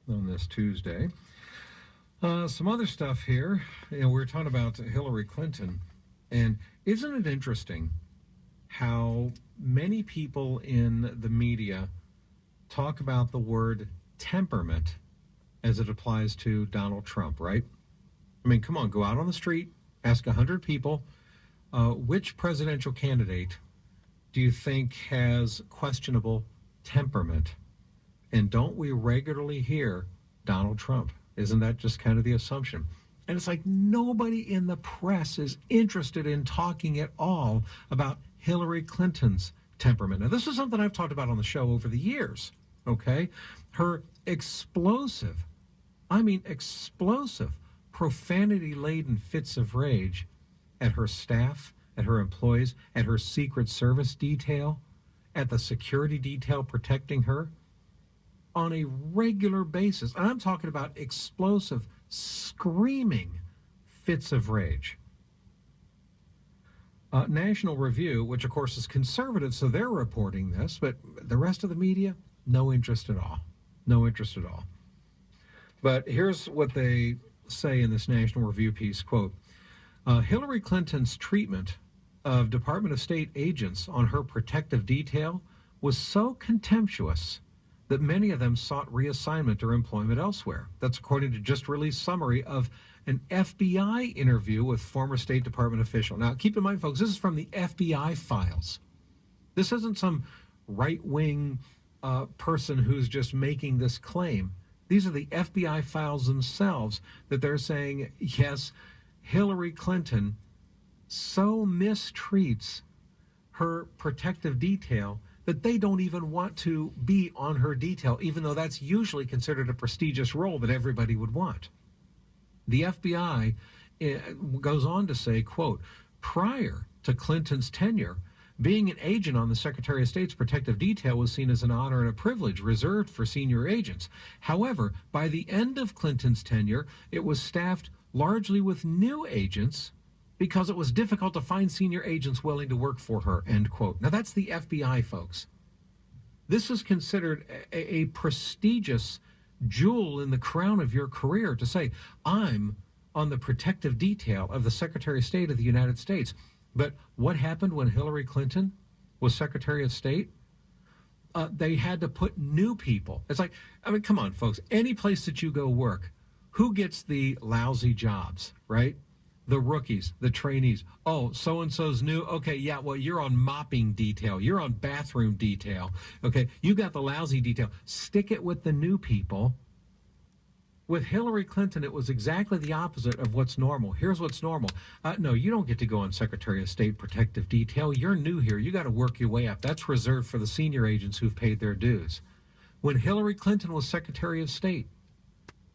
on this Tuesday. Some other stuff here. We're talking about Hillary Clinton. And isn't it interesting how many people in the media talk about the word temperament as it applies to Donald Trump, right? I mean, come on, go out on the street, ask 100 people, which presidential candidate do you think has questionable temperament? And don't we regularly hear Donald Trump? Isn't that just kind of the assumption? And it's like nobody in the press is interested in talking at all about Hillary Clinton's temperament. Now, this is something I've talked about on the show over the years, okay? Her explosive, profanity-laden fits of rage at her staff, at her employees, at her Secret Service detail, at the security detail protecting her on a regular basis. And I'm talking about explosive, screaming fits of rage. National Review, which of course is conservative, so they're reporting this, but the rest of the media, no interest at all. No interest at all. But here's what they say in this National Review piece, quote, Hillary Clinton's treatment of Department of State agents on her protective detail was so contemptuous that many of them sought reassignment or employment elsewhere. That's according to just released summary of an FBI interview with former State Department official. Now, keep in mind, folks, this is from the FBI files. This isn't some right-wing person who's just making this claim. These are the FBI files themselves that they're saying, yes, Hillary Clinton so mistreats her protective detail that they don't even want to be on her detail, even though that's usually considered a prestigious role that everybody would want. The FBI goes on to say, quote, prior to Clinton's tenure, being an agent on the Secretary of State's protective detail was seen as an honor and a privilege reserved for senior agents. However, by the end of Clinton's tenure, it was staffed largely with new agents because it was difficult to find senior agents willing to work for her, end quote. Now, that's the FBI, folks. This is considered a prestigious jewel in the crown of your career to say, I'm on the protective detail of the Secretary of State of the United States. But what happened when Hillary Clinton was Secretary of State? They had to put new people. It's like, I mean, come on, folks. Any place that you go work, who gets the lousy jobs, right? The rookies, the trainees. Oh, so-and-so's new. Okay, yeah, well, you're on mopping detail. You're on bathroom detail. Okay, you got the lousy detail. Stick it with the new people. With Hillary Clinton, it was exactly the opposite of what's normal. Here's what's normal. No, you don't get to go on Secretary of State protective detail. You're new here. You got to work your way up. That's reserved for the senior agents who've paid their dues. When Hillary Clinton was Secretary of State,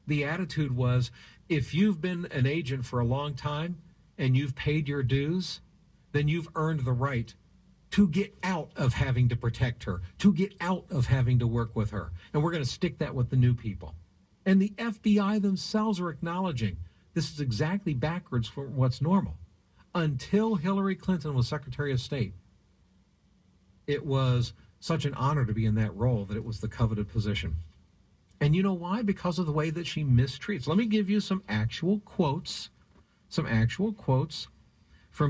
the attitude was, if you've been an agent for a long time and you've paid your dues, then you've earned the right to get out of having to protect her, to get out of having to work with her. And we're going to stick that with the new people. And the FBI themselves are acknowledging this is exactly backwards from what's normal. Until Hillary Clinton was Secretary of State, it was such an honor to be in that role that it was the coveted position. And you know why? Because of the way that she mistreats. Let me give you some actual quotes from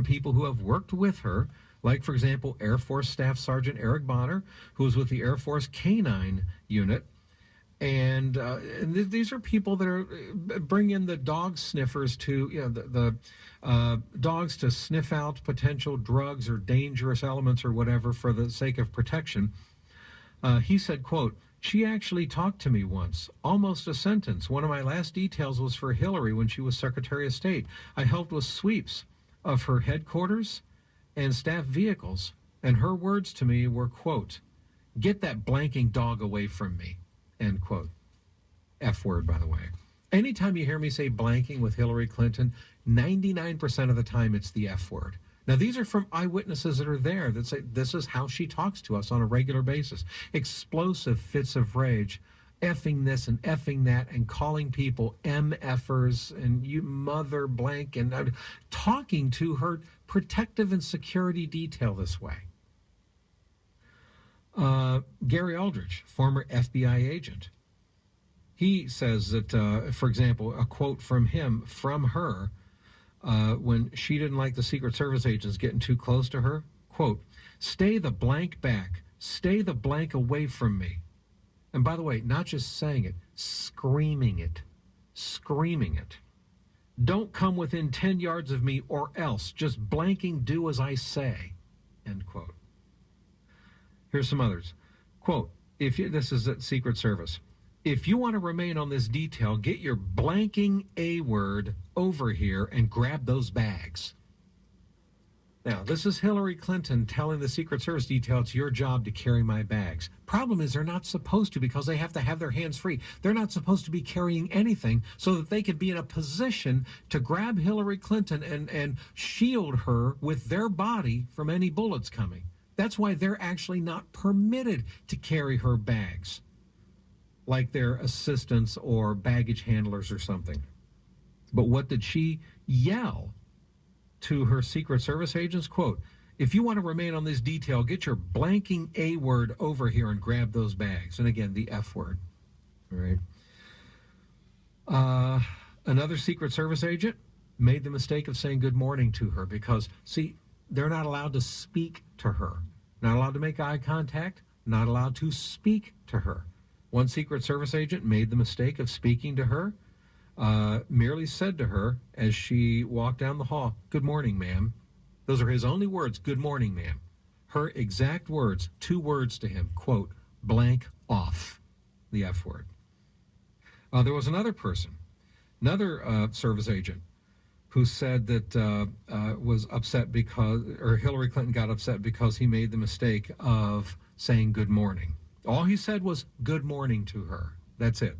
people who have worked with her, like, for example, Air Force Staff Sergeant Eric Bonner, who was with the Air Force K-9 unit. And these are people that are bring in the dog sniffers to, the dogs to sniff out potential drugs or dangerous elements or whatever for the sake of protection. He said, quote, she actually talked to me once, almost a sentence. One of my last details was for Hillary when she was Secretary of State. I helped with sweeps of her headquarters and staff vehicles. And her words to me were, quote, get that blanking dog away from me, end quote. F word, by the way. Anytime you hear me say blanking with Hillary Clinton, 99% of the time it's the F word. Now, these are from eyewitnesses that are there that say this is how she talks to us on a regular basis. Explosive fits of rage, effing this and effing that, and calling people MFers and you mother blank, and talking to her protective and security detail this way. Gary Aldrich, former FBI agent. He says that, for example, a quote from her, when she didn't like the Secret Service agents getting too close to her, quote, "Stay the blank back. Stay the blank away from me." And by the way, not just saying it, screaming it. Screaming it. "Don't come within 10 yards of me or else. Just blanking do as I say." End quote. Here's some others. Quote, this is at Secret Service. "If you want to remain on this detail, get your blanking A word over here and grab those bags." Now, this is Hillary Clinton telling the Secret Service detail, "It's your job to carry my bags." Problem is they're not supposed to, because they have to have their hands free. They're not supposed to be carrying anything so that they could be in a position to grab Hillary Clinton and shield her with their body from any bullets coming. That's why they're actually not permitted to carry her bags like their assistants or baggage handlers or something. But what did she yell to her Secret Service agents? Quote, "If you want to remain on this detail, get your blanking A word over here and grab those bags." And again, the F word. All right. Another Secret Service agent made the mistake of saying good morning to her because, see, they're not allowed to speak to her, not allowed to make eye contact, not allowed to speak to her. One Secret Service agent made the mistake of speaking to her, merely said to her as she walked down the hall, "Good morning, ma'am." Those are his only words, "Good morning, ma'am." Her exact words, 2 words to him, quote, "Blank off," the F word. There was another person, another service agent, who said that was upset because, or Hillary Clinton got upset because he made the mistake of saying good morning. All he said was good morning to her. That's it.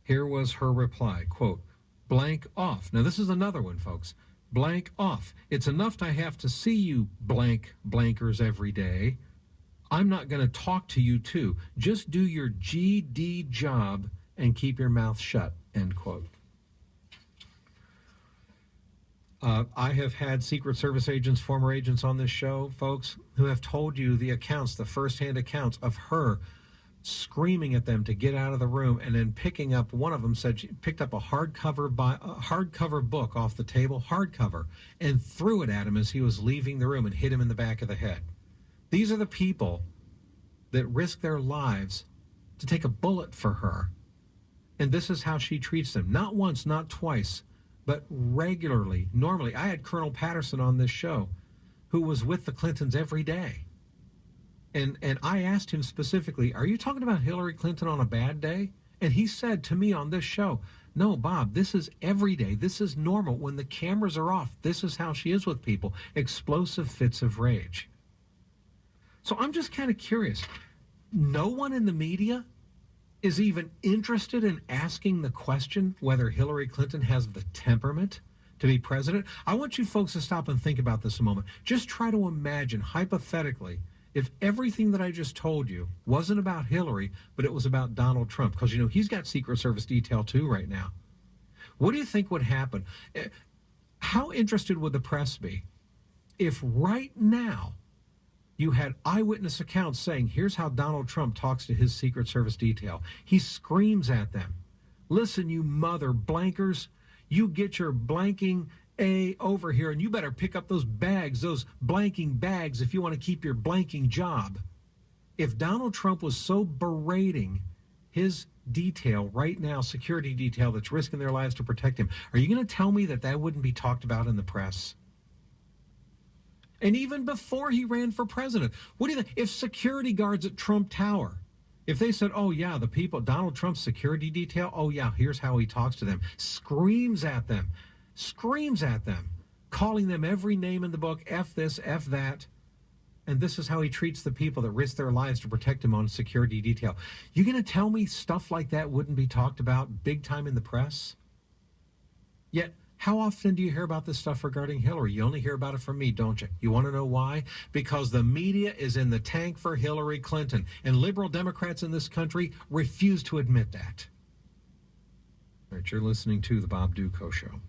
Here was her reply, quote, "Blank off." Now, this is another one, folks. Blank off. "It's enough to have to see you blankers every day. I'm not going to talk to you too. Just do your GD job and keep your mouth shut," end quote. I have had Secret Service agents, former agents on this show, folks, who have told you the accounts, the firsthand accounts of her screaming at them to get out of the room, and then picking up, one of them said she picked up a hardcover book off the table, hardcover, and threw it at him as he was leaving the room and hit him in the back of the head. These are the people that risk their lives to take a bullet for her. And this is how she treats them. Not once, not twice, but regularly. Normally, I had Colonel Patterson on this show, who was with the Clintons every day. And I asked him specifically, "Are you talking about Hillary Clinton on a bad day?" And he said to me on this show, "No, Bob, this is every day. This is normal. When the cameras are off, this is how she is with people. Explosive fits of rage." So I'm just kind of curious. No one in the media is even interested in asking the question whether Hillary Clinton has the temperament to be president. I want you folks to stop and think about this a moment. Just try to imagine, hypothetically, if everything that I just told you wasn't about Hillary, but it was about Donald Trump, because, he's got Secret Service detail too right now. What do you think would happen? How interested would the press be if right now you had eyewitness accounts saying, here's how Donald Trump talks to his Secret Service detail. He screams at them, "Listen, you mother blankers, you get your blanking A over here, and you better pick up those bags, those blanking bags, if you want to keep your blanking job." If Donald Trump was so berating his detail right now, security detail that's risking their lives to protect him, are you going to tell me that that wouldn't be talked about in the press? And even before he ran for president, what do you think? If security guards at Trump Tower, if they said, "Oh yeah, the people, Donald Trump's security detail, oh yeah, here's how he talks to them," screams at them, calling them every name in the book, F this, F that, and this is how he treats the people that risk their lives to protect him on security detail. You going to tell me stuff like that wouldn't be talked about big time in the press? Yet, how often do you hear about this stuff regarding Hillary? You only hear about it from me, don't you? You want to know why? Because the media is in the tank for Hillary Clinton, and liberal Democrats in this country refuse to admit that. All right, you're listening to The Bob Duco Show.